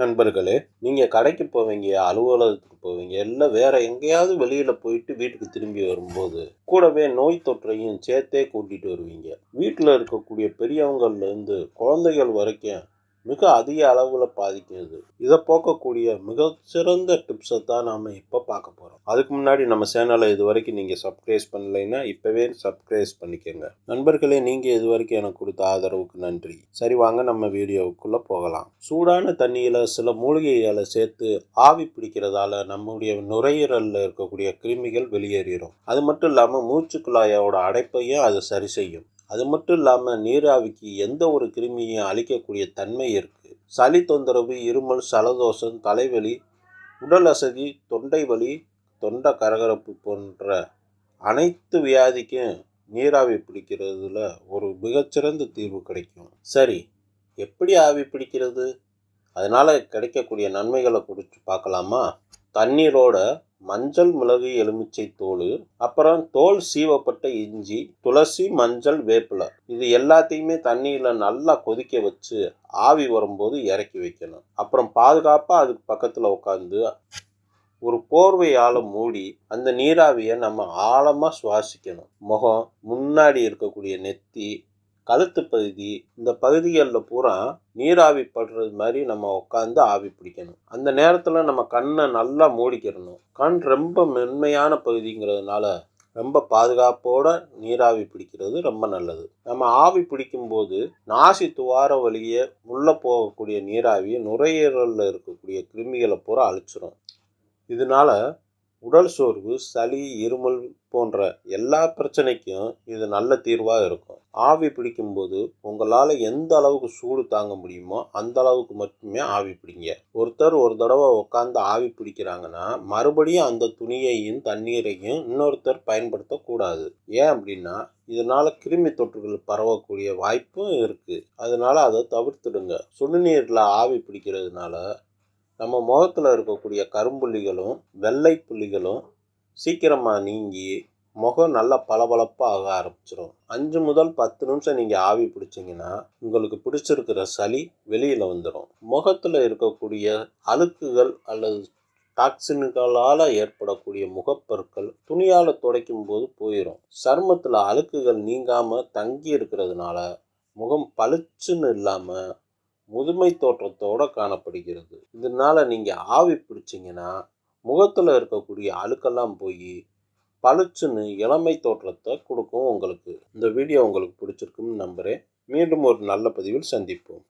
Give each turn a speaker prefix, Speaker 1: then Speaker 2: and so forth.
Speaker 1: நண்பர்களே, நீங்கள் கடைக்கு போவீங்க, அலுவலகத்துக்கு போவீங்க, இல்லை வேற எங்கேயாவது வெளியில் போயிட்டு வீட்டுக்கு திரும்பி வரும்போது கூடவே நோய் தொற்றையும் சேர்த்தே கூட்டிகிட்டு வருவீங்க. வீட்டில் இருக்கக்கூடிய பெரியவங்கள்லேருந்து குழந்தைகள் வரைக்கும் மிக அதிக அளவில் பாதிக்கிறது. இதை போக்கக்கூடிய மிகச்சிறந்த டிப்ஸை தான் நாம் இப்போ பார்க்க போகிறோம். அதுக்கு முன்னாடி நம்ம சேனலை இது வரைக்கும் நீங்கள் சப்ஸ்கிரைப் பண்ணலைன்னா இப்போவே சப்ஸ்கிரைப் பண்ணிக்கோங்க. நண்பர்களே, நீங்கள் இது வரைக்கும் எனக்கு கொடுத்த ஆதரவுக்கு நன்றி. சரி, வாங்க நம்ம வீடியோவுக்குள்ளே போகலாம். சூடான தண்ணியில் சில மூலிகைகளை சேர்த்து ஆவி பிடிக்கிறதால நம்முடைய நுரையீரலில் இருக்கக்கூடிய கிருமிகள் வெளியேறிடும். அது மட்டும் இல்லாமல் மூச்சு குழாயோட அடைப்பையும் அது சரி செய்யும். அது மட்டும் இல்லாமல் நீராவிக்கு எந்த ஒரு கிருமியையும் அழிக்கக்கூடிய தன்மை இருக்குது. சளி தொந்தரவு, இருமல், சலதோஷம், தலைவலி, உடல் அசதி, தொண்டை வலி, தொண்டை கரகரப்பு போன்ற அனைத்து வியாதிக்கும் நீராவி பிடிக்கிறதுல ஒரு மிகச்சிறந்த தீர்வு கிடைக்கும். சரி, எப்படி ஆவி பிடிக்கிறது? அதனால் கிடைக்கக்கூடிய நன்மைகளை குறித்து பார்க்கலாமா? தண்ணீரோட மஞ்சள், மிளகு, எலுமிச்சை தோல், அப்புறம் தோல் சீவப்பட்ட இஞ்சி, துளசி, மஞ்சள், வேப்பிலை, இது எல்லாத்தையுமே தண்ணியில் நல்லா கொதிக்க வச்சு ஆவி வரும்போது இறக்கி வைக்கணும். அப்புறம் பாதுகாப்பாக அதுக்கு பக்கத்தில் உட்காந்து ஒரு போர்வையால் மூடி அந்த நீராவியை நம்ம ஆழமாக சுவாசிக்கணும். முகம், முன்னாடி இருக்கக்கூடிய நெத்தி, கழுத்து பகுதி, இந்த பகுதிகளில் பூரா நீராவி படுறது மாதிரி நம்ம உட்காந்து ஆவி பிடிக்கணும். அந்த நேரத்தில் நம்ம கண்ணை நல்லா மூடிக்கிறணும். கண் ரொம்ப மென்மையான பகுதிங்கிறதுனால ரொம்ப பாதுகாப்போடு நீராவி பிடிக்கிறது ரொம்ப நல்லது. நம்ம ஆவி பிடிக்கும்போது நாசி துவார வழியே உள்ளே போகக்கூடிய நீராவி நுரையீரலில் இருக்கக்கூடிய கிருமிகளை பூரா அழிச்சிடும். இதனால உடல் சோர்வு, சளி, இருமல் போன்ற எல்லா பிரச்சனைக்கும் இது நல்ல தீர்வாக இருக்கும். ஆவி பிடிக்கும்போது உங்களால் எந்த அளவுக்கு சூடு தாங்க முடியுமோ அந்த அளவுக்கு மட்டுமே ஆவி பிடிங்க. ஒருத்தர் ஒரு தடவை உட்காந்து ஆவி பிடிக்கிறாங்கன்னா மறுபடியும் அந்த துணியையும் தண்ணீரையும் இன்னொருத்தர் பயன்படுத்தக்கூடாது. ஏன் அப்படின்னா இதனால் கிருமி தொற்றுகள் பரவக்கூடிய வாய்ப்பும் இருக்குது. அதனால் அதை தவிர்த்துடுங்க. சுடுநீரில் ஆவி பிடிக்கிறதுனால நம்ம முகத்தில் இருக்கக்கூடிய கரும்புள்ளிகளும் வெள்ளை புள்ளிகளும் சீக்கிரமாக நீங்கி முகம் நல்லா பளபளப்பாக ஆக ஆரம்பிச்சிடும். 5 முதல் 10 நிமிஷம் நீங்கள் ஆவி பிடிச்சிங்கன்னா உங்களுக்கு பிடிச்சிருக்கிற சளி வெளியில் வந்துடும். முகத்தில் இருக்கக்கூடிய அழுக்குகள் அல்லது டாக்ஸின்களால் ஏற்படக்கூடிய முகப்பொருட்கள் துணியால் துடைக்கும் போது போயிடும். சருமத்தில் அழுக்குகள் நீங்காமல் தங்கி இருக்கிறதுனால முகம் பளிச்சுன்னு இல்லாமல் முதுமை தோற்றத்தோடு காணப்படுகிறது. இதனால் நீங்கள் ஆவி பிடிச்சிங்கன்னா முகத்தில் இருக்கக்கூடிய அழுக்கெல்லாம் போய் பளிச்சுன்னு இளமை தோற்றத்தை கொடுக்கும் உங்களுக்கு. இந்த வீடியோ உங்களுக்கு பிடிச்சிருக்குன்னு நம்புகிறேன். மீண்டும் ஒரு நல்ல பதிவில் சந்திப்போம்.